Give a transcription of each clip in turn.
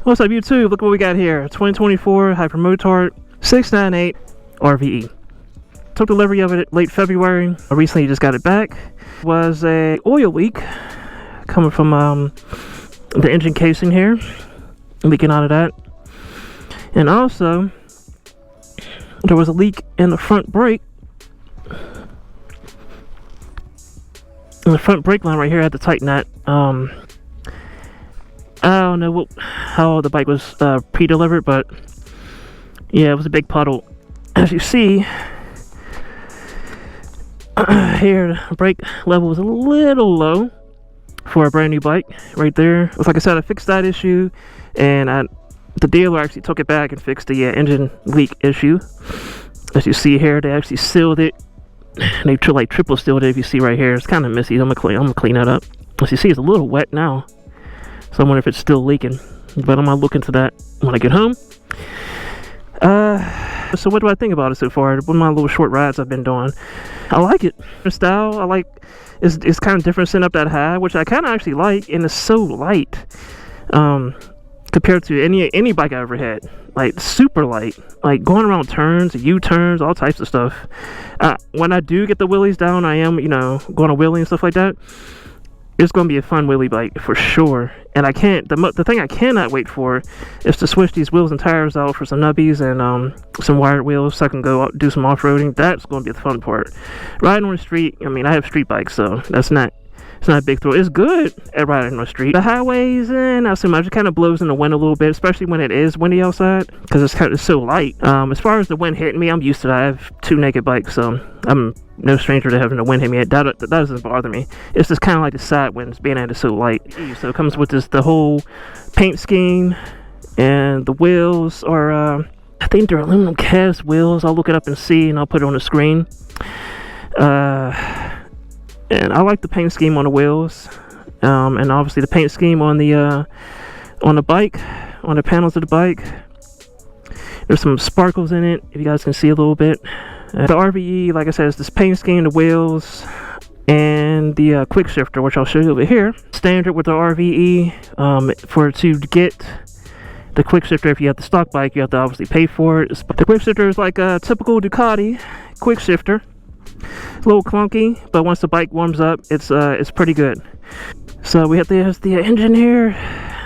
What's up, YouTube? Look what we got here. 2024 Hypermotard 698 RVE. Took delivery of it late February. I recently just got it back. Was a oil leak coming from the engine casing here, leaking out of that. And also, there was a leak in the front brake. And the front brake line right here, I had to tighten that. I don't know how the bike was pre-delivered, but yeah, it was a big puddle. As you see here, the brake level was a little low for a brand new bike right there. Like I said, I fixed that issue, and the dealer actually took it back and fixed the engine leak issue. As you see here, they actually sealed it. They like triple sealed it. If you see right here, it's kind of messy. I'm gonna clean that up. As you see, it's a little wet now. So I wonder if it's still leaking, but I'm gonna look into that when I get home. So what do I think about it so far? One of my little short rides I've been doing, I like it. The style, I like. It's kind of different sitting up that high, which I kind of actually like, and it's so light compared to any bike I ever had. Like super light, like going around turns, U-turns, all types of stuff. When I do get the wheelies down, I am going to wheelie and stuff like that. It's going to be a fun wheelie bike for sure. And the thing I cannot wait for is to switch these wheels and tires out for some nubbies and some wired wheels so I can go out, do some off-roading. That's going to be the fun part. Riding on the street, I mean, I have street bikes, so it's not a big thrill. It's good at riding on the street. The highways, not so much. It kind of blows in the wind a little bit, especially when it is windy outside, because it's so light. As far as the wind hitting me, I'm used to that. I have two naked bikes, so I'm no stranger to having the wind hit me. That doesn't bother me. It's just kind of like the side winds, being that it's so light. So it comes with the whole paint scheme, and the wheels are, I think they're aluminum cast wheels. I'll look it up and see, and I'll put it on the screen. And I like the paint scheme on the wheels, and obviously the paint scheme on the bike, on the panels of the bike. There's some sparkles in it, if you guys can see a little bit. The RVE, like I said, is this paint scheme, the wheels, and the quick shifter, which I'll show you over here. Standard with the RVE, to get the quick shifter, if you have the stock bike, you have to obviously pay for it. The quick shifter is like a typical Ducati quick shifter. A little clunky, but once the bike warms up, it's pretty good. So we have the engine here.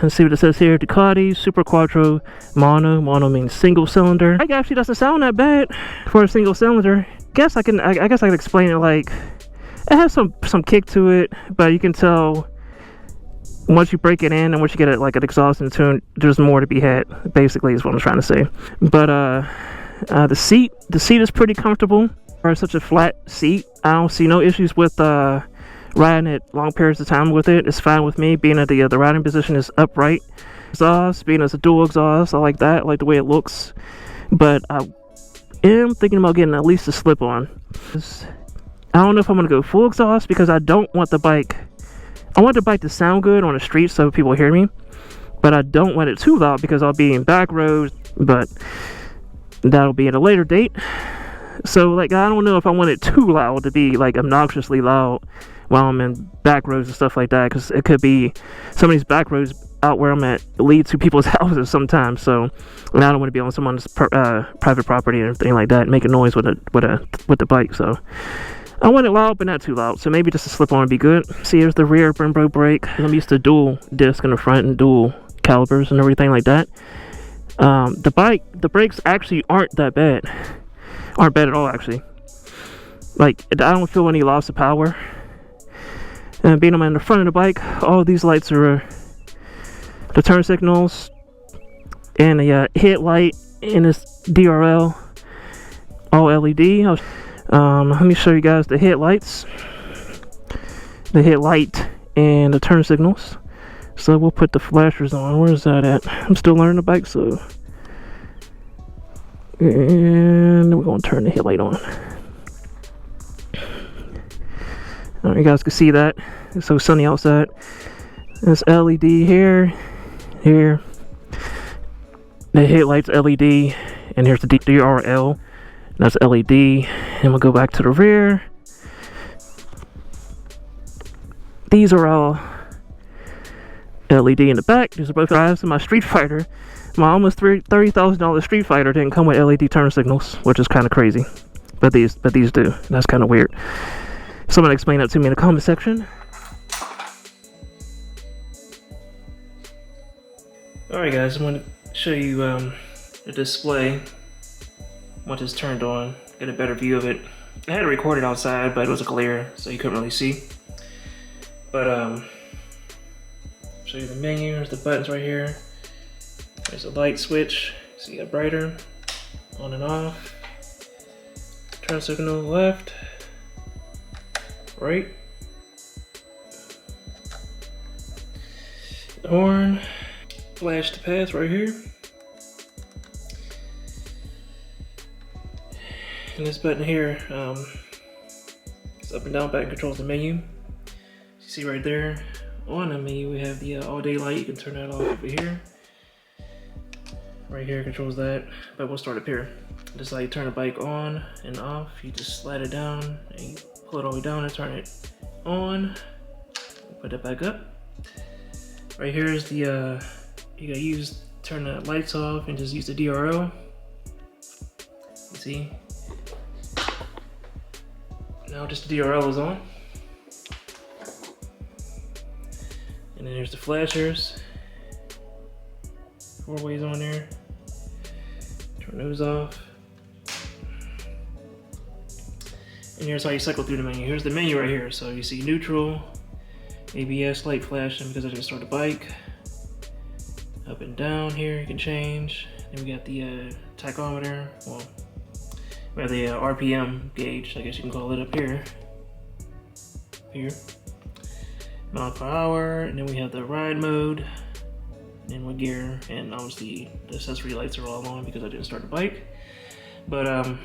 Let's see what it says here. Ducati Super Quattro Mono. Mono means single cylinder. Bike actually doesn't sound that bad for a single cylinder. I guess I can explain it like it has some kick to it, but you can tell once you break it in and once you get it like an exhaust in tune, there's more to be had. Basically, is what I'm trying to say. But the seat is pretty comfortable. For such a flat seat, I don't see no issues with riding it long periods of time with it. It's fine with me, being that the riding position is upright. Exhaust, being as a dual exhaust, I like that. I like the way it looks. But I am thinking about getting at least a slip-on. I don't know if I'm gonna go full exhaust because I don't want the bike. I want the bike to sound good on the street so people hear me, but I don't want it too loud because I'll be in back roads. But that'll be at a later date. So, like, I don't know if I want it too loud to be, like, obnoxiously loud while I'm in back roads and stuff like that, because it could be some of these back roads out where I'm at lead to people's houses sometimes, so and I don't want to be on someone's private property or anything like that, making noise with the bike, so I want it loud, but not too loud, so maybe just a slip-on would be good. See, here's the rear Brembo brake. I'm used to dual disc in the front and dual calipers and everything like that. The brakes actually aren't that bad. Aren't bad at all, actually. Like, I don't feel any loss of power. And being I'm in the front of the bike, all these lights are the turn signals and the headlight and this DRL, all LED. Let me show you guys the headlights, the headlight, and the turn signals. So we'll put the flashers on. Where's that at? I'm still learning the bike, so. And we're going to turn the headlight on. You guys can see that. It's so sunny outside. There's LED here. The headlight's LED. And here's the DRL. That's LED. And we'll go back to the rear. These are all LED in the back. These are both drives. And my Street Fighter, my almost $30,000 Street Fighter didn't come with LED turn signals, which is kind of crazy. But these do. That's kind of weird. Someone explain that to me in the comment section. Alright guys, I'm going to show you the display once it's turned on. Get a better view of it. I had it recorded outside, but it was a glare, so you couldn't really see. But show you the menu. There's the buttons right here. There's a light switch, so you got brighter, on and off. Turn signal left, right. The horn. Flash to pass right here. And this button here is up and down, back, controls the menu. You see right there on the menu we have the all day light. You can turn that off over here. Right here controls that, but we'll start up here. This is how you turn the bike on and off. You just slide it down and you pull it all the way down and turn it on. Put it back up. Right here is the you gotta turn the lights off and just use the DRL. You see? Now just the DRL is on. And then there's the flashers. 4 ways on there. Turn those off. And here's how you cycle through the menu. Here's the menu right here. So you see neutral, ABS light flashing because I just started the bike. Up and down here you can change. Then we got the tachometer. Well, we have the RPM gauge, I guess you can call it, up here. Mile per hour, and then we have the ride mode, and then what gear, and obviously the accessory lights are all on because I didn't start the bike. But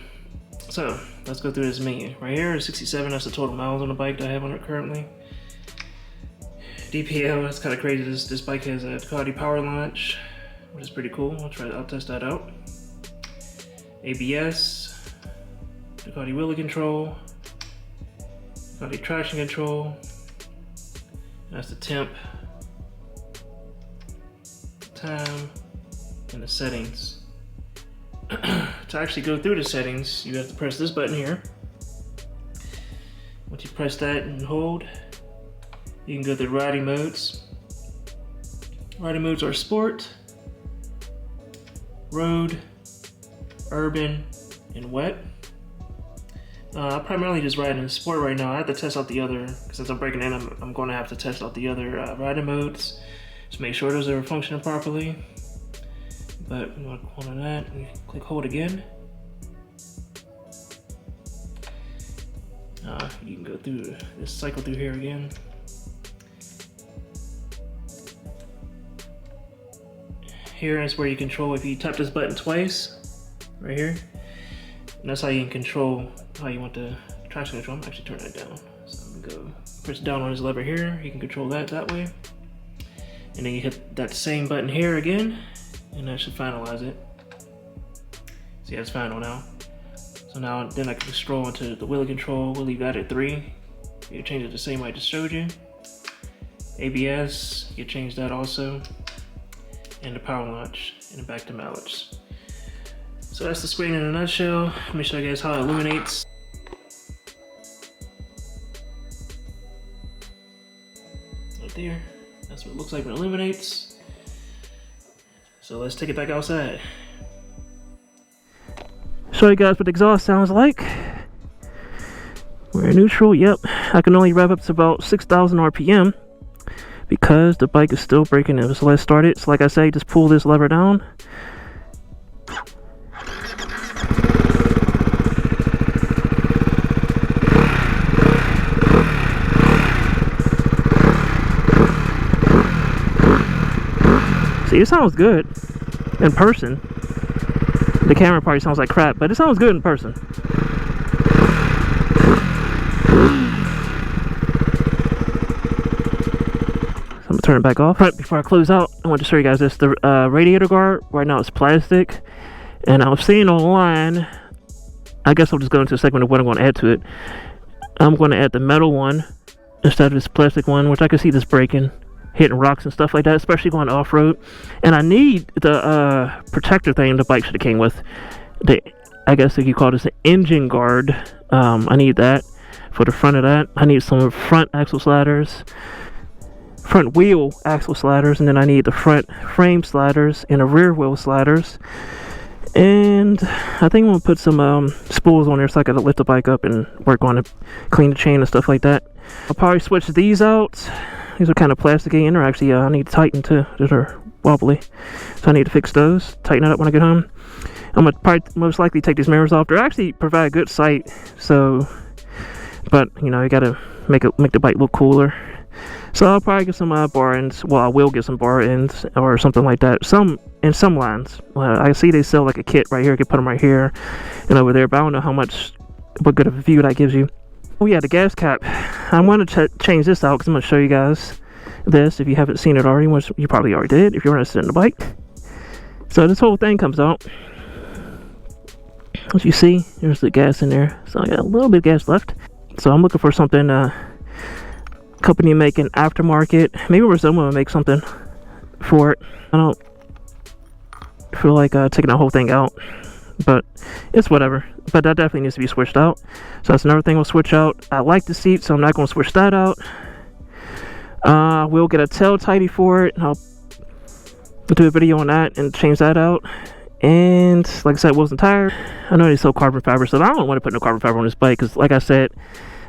so let's go through this menu. Right here is 67, that's the total miles on the bike that I have on it currently. DPL, that's kind of crazy. This bike has a Ducati power launch, which is pretty cool. I'll test that out. ABS, Ducati wheelie control, Ducati traction control. That's the temp, time, and the settings. To actually go through the settings, you have to press this button here. Once you press that and hold, you can go to the riding modes. Riding modes are sport, road, urban, and wet. I primarily just ride in sport right now. I have to test out the other, since I'm breaking in, I'm going to have to test out the other riding modes to make sure those are functioning properly. But I'm going to click on that and click hold again. You can go through this, cycle through here again. Here is where you control, if you tap this button twice, right here, and that's how you can control how you want the traction control. I'm gonna actually turn that down. So I'm gonna go press down on this lever here. You can control that way. And then you hit that same button here again, and that should finalize it. See, it's final now. So now, then I can scroll into the wheelie control. We'll leave that at 3. You can change it the same way I just showed you. ABS, you change that also. And the power launch, and back to mileage. So that's the screen in a nutshell. Let me show you guys how it illuminates. Right there. That's what it looks like when it illuminates. So let's take it back outside. Show you guys what the exhaust sounds like. We're neutral, yep. I can only rev up to about 6,000 RPM because the bike is still braking in. So let's start it. So like I say, just pull this lever down. See, it sounds good in person. The camera probably sounds like crap, but it sounds good in person. So I'm gonna turn it back off. Right before I close out, I want to show you guys this. The radiator guard right now is plastic, and I was seeing online, I guess I'll just go into a segment of what I'm going to add to it. I'm going to add the metal one instead of this plastic one, which I can see this breaking. hitting rocks and stuff like that, especially going off-road. And I need the protector thing the bike should have came with. I guess if you call this an engine guard. I need that for the front of that. I need some front axle sliders, front wheel axle sliders, and then I need the front frame sliders and the rear wheel sliders. And I think I'm gonna put some spools on there so I can lift the bike up and work on it, clean the chain and stuff like that. I'll probably switch these out. These are kind of plasticky, and they're actually I need to tighten too. They're wobbly, so I need to fix those, tighten it up when I get home. I'm gonna probably most likely take these mirrors off. They actually provide good sight, so, but you know, you gotta make the bike look cooler. So I'll probably get some bar ends. Well, I will get some bar ends or something like that. Some lines. I see they sell like a kit right here. I can put them right here and over there, but I don't know what good of a view that gives you. Oh yeah, the gas cap. I want to change this out because I'm going to show you guys this if you haven't seen it already, which you probably already did if you're interested in the bike. So this whole thing comes out. As you see, there's the gas in there. So I got a little bit of gas left. So I'm looking for something company making aftermarket. Maybe Rizoma will make something for it. I don't feel like taking the whole thing out, but it's whatever. But that definitely needs to be switched out. So that's another thing we'll switch out. I like the seat, so I'm not going to switch that out. We'll get a tail tidy for it. I'll do a video on that and change that out. And like I said, wheels and tires. I know they sell carbon fiber, so I don't want to put no carbon fiber on this bike because, like I said,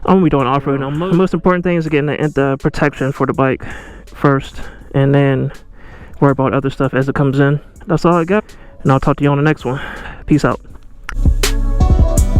I'm gonna be doing off-road now. The most important thing is getting the protection for the bike first, and then worry about other stuff as it comes in. That's all I got, and I'll talk to you on the next one. Peace out.